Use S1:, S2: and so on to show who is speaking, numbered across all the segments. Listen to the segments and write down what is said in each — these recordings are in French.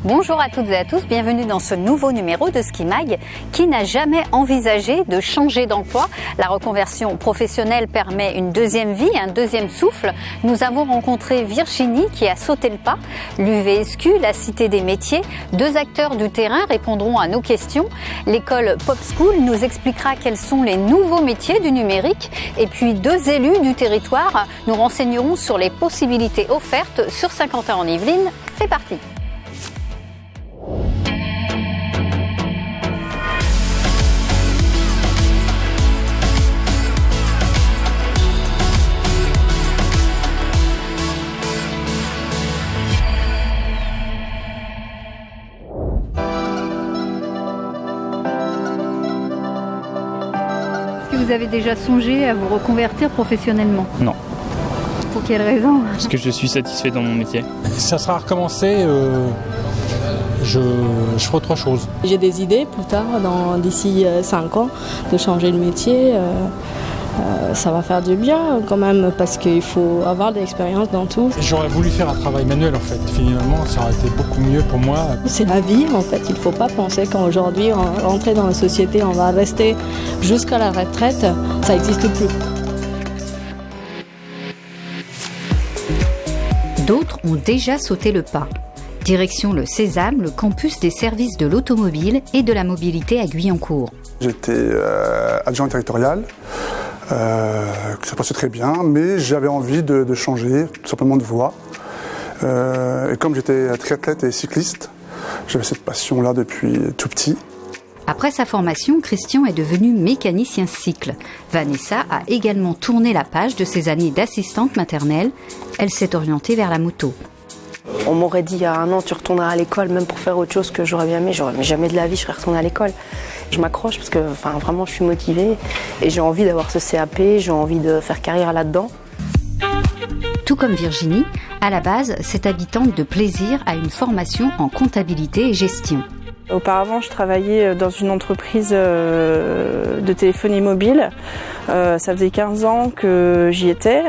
S1: Bonjour à toutes et à tous, bienvenue dans ce nouveau numéro de Ski Mag. Qui n'a jamais envisagé de changer d'emploi? La reconversion professionnelle permet une deuxième vie, un deuxième souffle. Nous avons rencontré Virginie qui a sauté le pas. L'UVSQ, la Cité des métiers, deux acteurs du terrain répondront à nos questions. L'école Pop School nous expliquera quels sont les nouveaux métiers du numérique. Et puis deux élus du territoire nous renseigneront sur les possibilités offertes sur Saint-Quentin-en-Yvelines. C'est parti! Vous avez déjà songé à vous reconvertir professionnellement?
S2: Non.
S1: Pour quelle raison?
S2: Parce que je suis satisfait dans mon métier.
S3: Ça sera recommencé, je ferai autre chose.
S4: J'ai des idées plus tard, d'ici 5 ans, de changer de métier. Ça va faire du bien quand même parce qu'il faut avoir de l'expérience dans tout.
S3: J'aurais voulu faire un travail manuel en fait. Finalement, ça aurait été beaucoup mieux pour moi.
S4: C'est la vie en fait. Il ne faut pas penser qu'aujourd'hui, rentrer dans la société, on va rester jusqu'à la retraite. Ça n'existe plus.
S1: D'autres ont déjà sauté le pas. Direction le Sésame, le campus des services de l'automobile et de la mobilité à Guyancourt.
S5: J'étais adjoint territorial. Ça passait très bien, mais j'avais envie de changer, tout simplement de voie. Et comme j'étais triathlète et cycliste, j'avais cette passion-là depuis tout petit.
S1: Après sa formation, Christian est devenu mécanicien cycle. Vanessa a également tourné la page de ses années d'assistante maternelle. Elle s'est orientée vers la moto.
S6: On m'aurait dit il y a 1 an, tu retourneras à l'école, même pour faire autre chose que j'aurais bien aimé. Mais jamais de la vie, je serais retournée à l'école. Je m'accroche parce que vraiment, je suis motivée et j'ai envie d'avoir ce CAP, j'ai envie de faire carrière là-dedans.
S1: Tout comme Virginie, à la base, cette habitante de plaisir a une formation en comptabilité et gestion.
S7: Auparavant, je travaillais dans une entreprise de téléphonie mobile. Ça faisait 15 ans que j'y étais.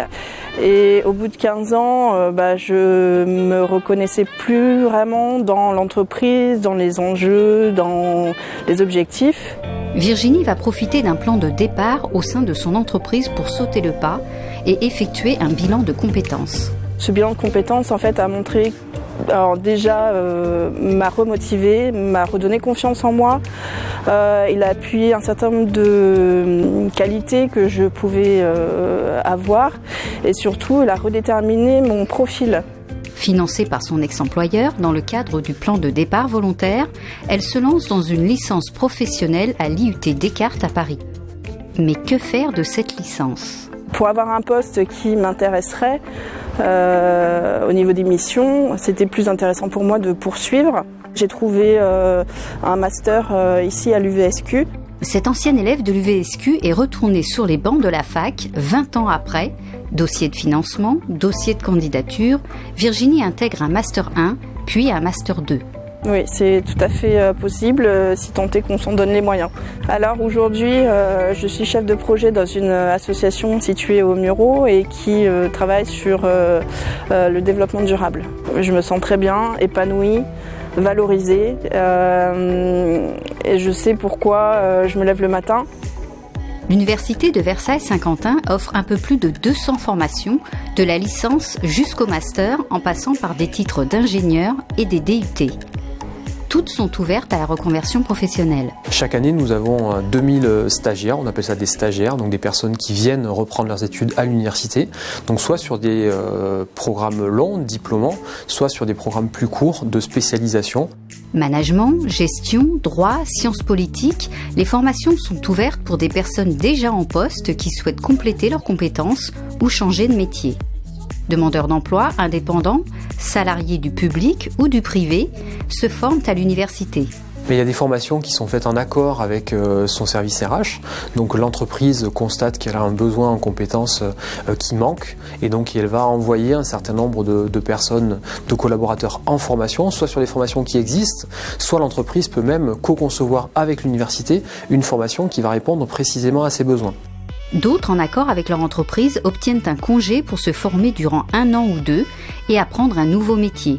S7: Et au bout de 15 ans, je me reconnaissais plus vraiment dans l'entreprise, dans les enjeux, dans les objectifs.
S1: Virginie va profiter d'un plan de départ au sein de son entreprise pour sauter le pas et effectuer un bilan de compétences.
S7: Ce bilan de compétences, en fait, a montré m'a remotivée, m'a redonné confiance en moi. Il a appuyé un certain nombre de qualités que je pouvais avoir et surtout, il a redéterminé mon profil.
S1: Financée par son ex-employeur dans le cadre du plan de départ volontaire, elle se lance dans une licence professionnelle à l'IUT Descartes à Paris. Mais que faire de cette licence ?
S7: Pour avoir un poste qui m'intéresserait au niveau des missions, c'était plus intéressant pour moi de poursuivre. J'ai trouvé un master ici à l'UVSQ.
S1: Cette ancienne élève de l'UVSQ est retournée sur les bancs de la fac 20 ans après. Dossier de financement, dossier de candidature, Virginie intègre un Master 1, puis un Master 2.
S7: Oui, c'est tout à fait possible si tant est qu'on s'en donne les moyens. Alors aujourd'hui, je suis chef de projet dans une association située au Mureau et qui travaille sur le développement durable. Je me sens très bien, épanouie, valorisée et je sais pourquoi je me lève le matin.
S1: L'Université de Versailles-Saint-Quentin offre un peu plus de 200 formations, de la licence jusqu'au master, en passant par des titres d'ingénieur et des DUT. Toutes sont ouvertes à la reconversion professionnelle.
S8: Chaque année, nous avons 2000 stagiaires, on appelle ça des stagiaires, donc des personnes qui viennent reprendre leurs études à l'université, donc soit sur des programmes longs, diplômants, soit sur des programmes plus courts de spécialisation.
S1: Management, gestion, droit, sciences politiques, les formations sont ouvertes pour des personnes déjà en poste qui souhaitent compléter leurs compétences ou changer de métier. Demandeurs d'emploi, indépendants, salariés du public ou du privé se forment à l'université.
S8: Mais il y a des formations qui sont faites en accord avec son service RH. Donc l'entreprise constate qu'elle a un besoin en compétences qui manque et donc elle va envoyer un certain nombre de personnes, de collaborateurs en formation, soit sur des formations qui existent, soit l'entreprise peut même co-concevoir avec l'université une formation qui va répondre précisément à ses besoins.
S1: D'autres, en accord avec leur entreprise, obtiennent un congé pour se former durant 1 an ou 2 et apprendre un nouveau métier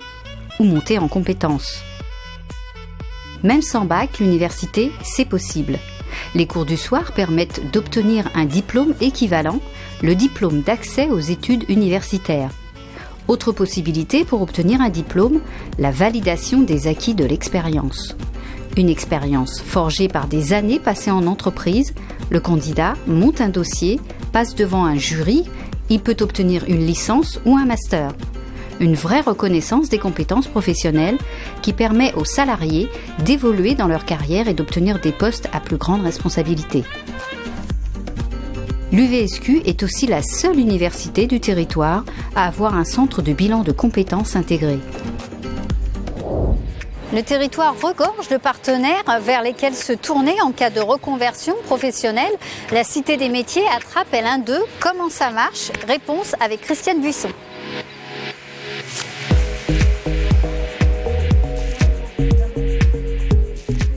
S1: ou monter en compétences. Même sans bac, l'université, c'est possible. Les cours du soir permettent d'obtenir un diplôme équivalent, le diplôme d'accès aux études universitaires. Autre possibilité pour obtenir un diplôme, la validation des acquis de l'expérience. Une expérience forgée par des années passées en entreprise, le candidat monte un dossier, passe devant un jury, il peut obtenir une licence ou un master. Une vraie reconnaissance des compétences professionnelles qui permet aux salariés d'évoluer dans leur carrière et d'obtenir des postes à plus grande responsabilité. L'UVSQ est aussi la seule université du territoire à avoir un centre de bilan de compétences intégré. Le territoire regorge de partenaires vers lesquels se tourner en cas de reconversion professionnelle. La Cité des métiers attrape elle un d'eux. Comment ça marche? Réponse avec Christiane Buisson.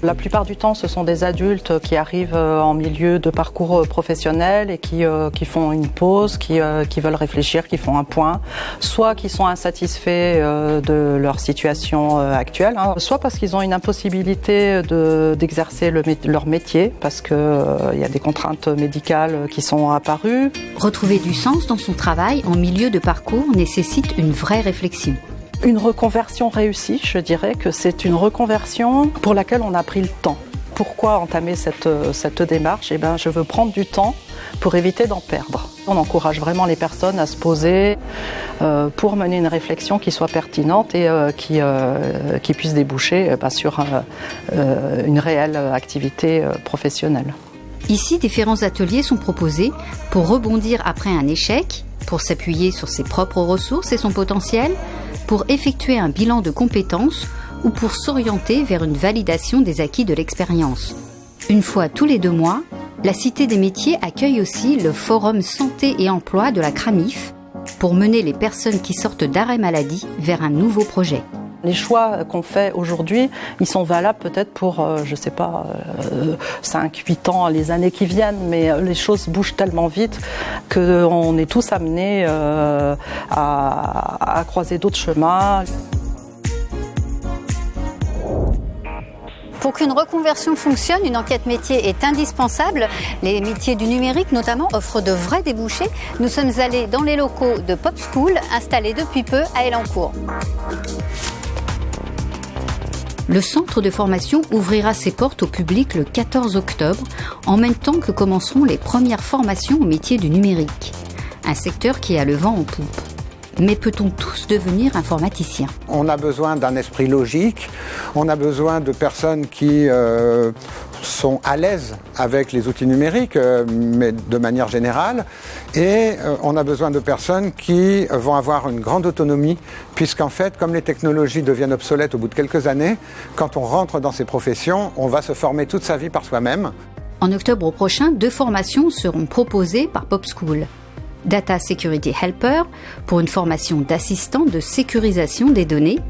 S9: La plupart du temps, ce sont des adultes qui arrivent en milieu de parcours professionnel et qui font une pause, qui veulent réfléchir, qui font un point, soit qui sont insatisfaits de leur situation actuelle, soit parce qu'ils ont une impossibilité d'exercer leur métier, parce qu'il y a des contraintes médicales qui sont apparues.
S1: Retrouver du sens dans son travail en milieu de parcours nécessite une vraie réflexion.
S9: Une reconversion réussie, je dirais que c'est une reconversion pour laquelle on a pris le temps. Pourquoi entamer cette démarche? Je veux prendre du temps pour éviter d'en perdre. On encourage vraiment les personnes à se poser pour mener une réflexion qui soit pertinente et qui puisse déboucher sur une réelle activité professionnelle.
S1: Ici, différents ateliers sont proposés pour rebondir après un échec, pour s'appuyer sur ses propres ressources et son potentiel, pour effectuer un bilan de compétences ou pour s'orienter vers une validation des acquis de l'expérience. Une fois tous les 2 mois, la Cité des métiers accueille aussi le Forum Santé et Emploi de la CRAMIF pour mener les personnes qui sortent d'arrêt maladie vers un nouveau projet.
S9: Les choix qu'on fait aujourd'hui, ils sont valables peut-être pour, 5-8 ans, les années qui viennent, mais les choses bougent tellement vite qu'on est tous amenés à croiser d'autres chemins.
S1: Pour qu'une reconversion fonctionne, une enquête métier est indispensable. Les métiers du numérique, notamment, offrent de vrais débouchés. Nous sommes allés dans les locaux de Pop School, installés depuis peu à Elancourt. Le centre de formation ouvrira ses portes au public le 14 octobre, en même temps que commenceront les premières formations au métier du numérique. Un secteur qui a le vent en poupe. Mais peut-on tous devenir informaticiens?
S10: On a besoin d'un esprit logique, on a besoin de personnes qui sont à l'aise avec les outils numériques, mais de manière générale, et on a besoin de personnes qui vont avoir une grande autonomie, puisqu'en fait, comme les technologies deviennent obsolètes au bout de quelques années, quand on rentre dans ces professions, on va se former toute sa vie par soi-même.
S1: En octobre prochain, 2 formations seront proposées par Pop School. Data Security Helper pour une formation d'assistant de sécurisation des données,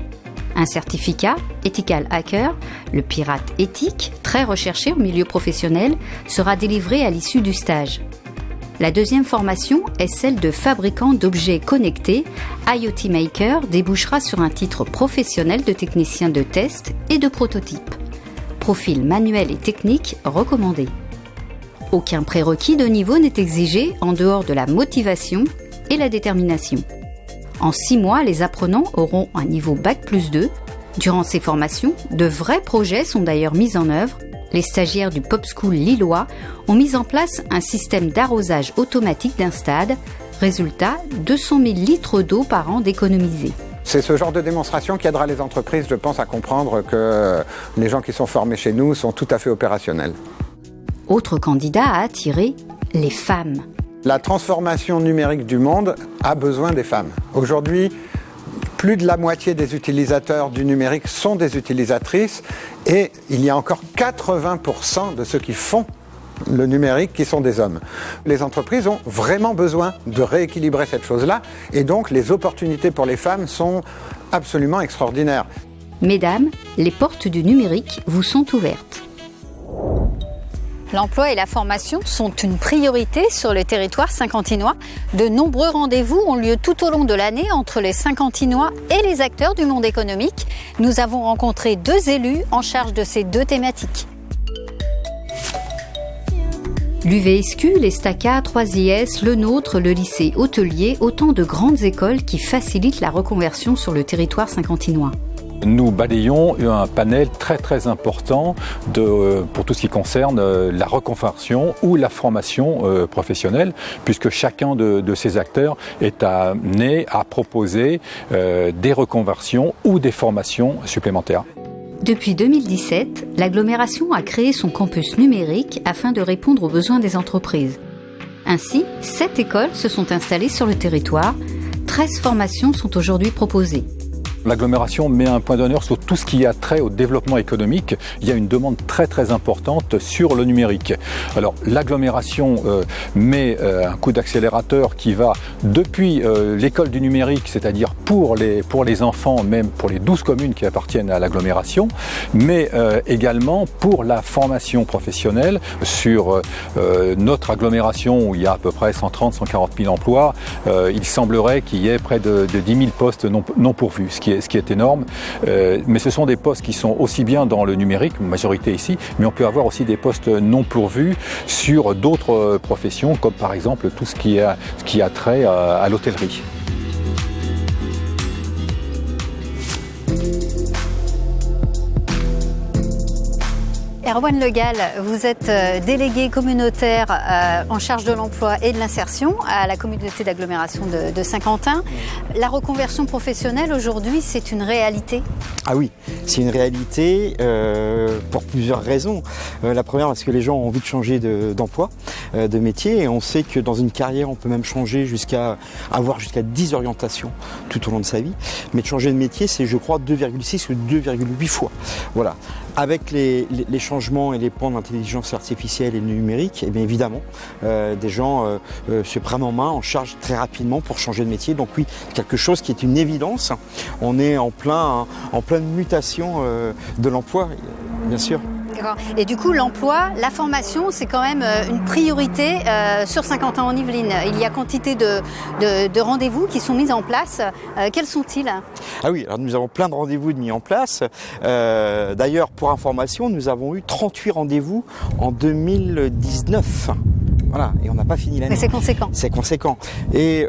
S1: un certificat Ethical Hacker, le pirate éthique, très recherché au milieu professionnel, sera délivré à l'issue du stage. La deuxième formation est celle de fabricant d'objets connectés. IoT Maker débouchera sur un titre professionnel de technicien de test et de prototype. Profil manuel et technique recommandé. Aucun prérequis de niveau n'est exigé en dehors de la motivation et la détermination. En 6 mois, les apprenants auront un niveau Bac+2. Durant ces formations, de vrais projets sont d'ailleurs mis en œuvre. Les stagiaires du Pop School lillois ont mis en place un système d'arrosage automatique d'un stade. Résultat, 200 000 litres d'eau par an d'économisés.
S10: C'est ce genre de démonstration qui aidera les entreprises, je pense, à comprendre que les gens qui sont formés chez nous sont tout à fait opérationnels.
S1: Autre candidat à attirer, les femmes.
S10: La transformation numérique du monde a besoin des femmes. Aujourd'hui, plus de la moitié des utilisateurs du numérique sont des utilisatrices et il y a encore 80% de ceux qui font le numérique qui sont des hommes. Les entreprises ont vraiment besoin de rééquilibrer cette chose-là et donc les opportunités pour les femmes sont absolument extraordinaires.
S1: Mesdames, les portes du numérique vous sont ouvertes. L'emploi et la formation sont une priorité sur le territoire saint-quentinois. De nombreux rendez-vous ont lieu tout au long de l'année entre les Saint-Quentinois et les acteurs du monde économique. Nous avons rencontré 2 élus en charge de ces 2 thématiques. L'UVSQ, l'Estaca, 3IS, le Nôtre, le lycée Hôtelier, autant de grandes écoles qui facilitent la reconversion sur le territoire saint-quentinois.
S11: Nous balayons un panel très important pour tout ce qui concerne la reconversion ou la formation professionnelle, puisque chacun de ces acteurs est amené à proposer des reconversions ou des formations supplémentaires.
S1: Depuis 2017, l'agglomération a créé son campus numérique afin de répondre aux besoins des entreprises. Ainsi, 7 écoles se sont installées sur le territoire. 13 formations sont aujourd'hui proposées.
S11: L'agglomération met un point d'honneur sur tout ce qui a trait au développement économique. Il y a une demande très importante sur le numérique. Alors l'agglomération met un coup d'accélérateur qui va depuis l'école du numérique, c'est-à-dire pour les enfants, même pour les 12 communes qui appartiennent à l'agglomération, mais également pour la formation professionnelle sur notre agglomération où il y a à peu près 130-140 000 emplois. Il semblerait qu'il y ait près de 10 000 postes non pourvus, ce qui est énorme, mais ce sont des postes qui sont aussi bien dans le numérique, majorité ici, mais on peut avoir aussi des postes non pourvus sur d'autres professions, comme par exemple tout ce qui a trait à l'hôtellerie.
S1: Erwan Le Gall, vous êtes délégué communautaire en charge de l'emploi et de l'insertion à la communauté d'agglomération de Saint-Quentin. La reconversion professionnelle aujourd'hui, c'est une réalité?
S12: Ah oui, c'est une réalité pour plusieurs raisons. La première, parce que les gens ont envie de changer d'emploi, de métier, et on sait que dans une carrière, on peut même changer avoir jusqu'à 10 orientations tout au long de sa vie. Mais de changer de métier, c'est, je crois, 2,6 ou 2,8 fois. Voilà. Avec les changements et les pans d'intelligence artificielle et numérique, et bien évidemment, des gens se prennent en main, en charge très rapidement pour changer de métier. Donc oui, quelque chose qui est une évidence. On est en pleine mutation de l'emploi, bien sûr.
S1: D'accord. Et du coup, l'emploi, la formation, c'est quand même une priorité sur Saint-Quentin-en-Yvelines. Il y a quantité de rendez-vous qui sont mis en place. Quels sont-ils?
S12: Ah oui, alors nous avons plein de rendez-vous mis en place. D'ailleurs, pour information, nous avons eu 38 rendez-vous en 2019. Voilà, et on n'a pas fini l'année.
S1: Mais c'est conséquent.
S12: C'est conséquent. Et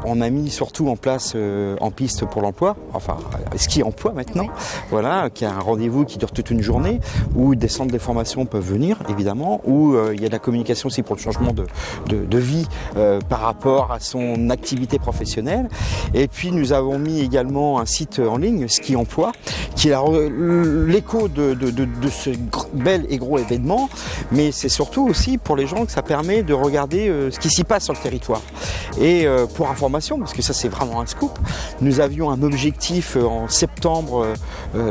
S12: on a mis surtout en place en piste pour l'emploi, enfin ski emploi maintenant, oui. Voilà, qui a un rendez-vous qui dure toute une journée, où des centres de formation peuvent venir, évidemment, où il y a de la communication aussi pour le changement de vie par rapport à son activité professionnelle. Et puis nous avons mis également un site en ligne, Ski Emploi, qui est l'écho de ce bel et gros événement, mais c'est surtout aussi pour les gens que ça permet de regarder ce qui s'y passe sur le territoire. Et pour information, parce que ça c'est vraiment un scoop, nous avions un objectif en septembre,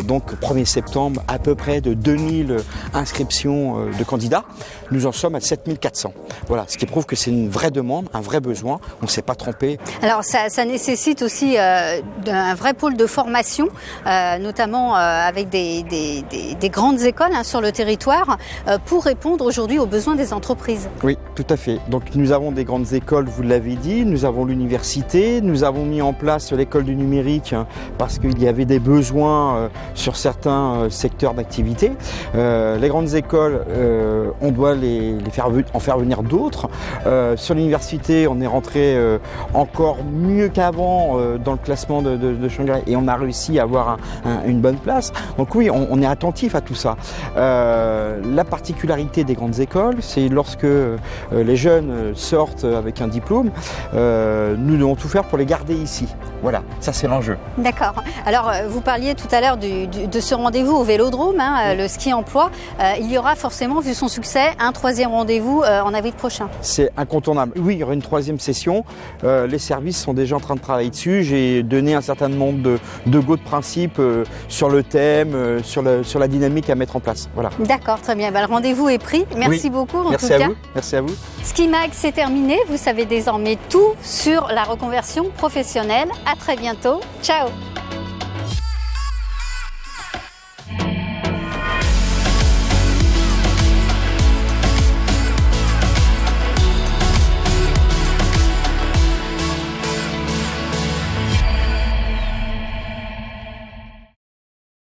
S12: donc 1er septembre, à peu près de 2000 inscriptions de candidats. Nous en sommes à 7400. Voilà, ce qui prouve que c'est une vraie demande, un vrai besoin, on ne s'est pas trompé.
S1: Alors ça nécessite aussi un vrai pôle de formation, notamment avec des grandes écoles sur le territoire, pour répondre aujourd'hui aux besoins des entreprises.
S12: Oui, tout à fait. Donc nous avons des grandes écoles, vous l'avez dit, nous avons l'université, nous avons mis en place l'école du numérique parce qu'il y avait des besoins sur certains secteurs d'activité. Les grandes écoles, on doit en faire venir d'autres. Sur l'université, on est rentré encore mieux qu'avant dans le classement de Shanghai et on a réussi à avoir une bonne place. Donc oui, on est attentif à tout ça. La particularité des grandes écoles, c'est lorsque les jeunes sortent avec un diplôme, nous devons tout faire pour les garder ici. Voilà, ça c'est l'enjeu.
S1: D'accord. Alors vous parliez tout à l'heure de ce rendez-vous au Vélodrome, le ski emploi. Il y aura forcément, vu son succès, un 3e rendez-vous en avril prochain.
S12: C'est incontournable. Oui, il y aura une 3e session. Les services sont déjà en train de travailler dessus. J'ai donné un certain nombre de principes sur le thème, sur la dynamique à mettre en place. Voilà.
S1: D'accord, très bien. Le rendez-vous est pris. Merci beaucoup en tout cas.
S12: Merci à vous.
S1: Ski Mag, c'est terminé. Vous savez désormais tout sur la reconversion professionnelle. À très bientôt. Ciao.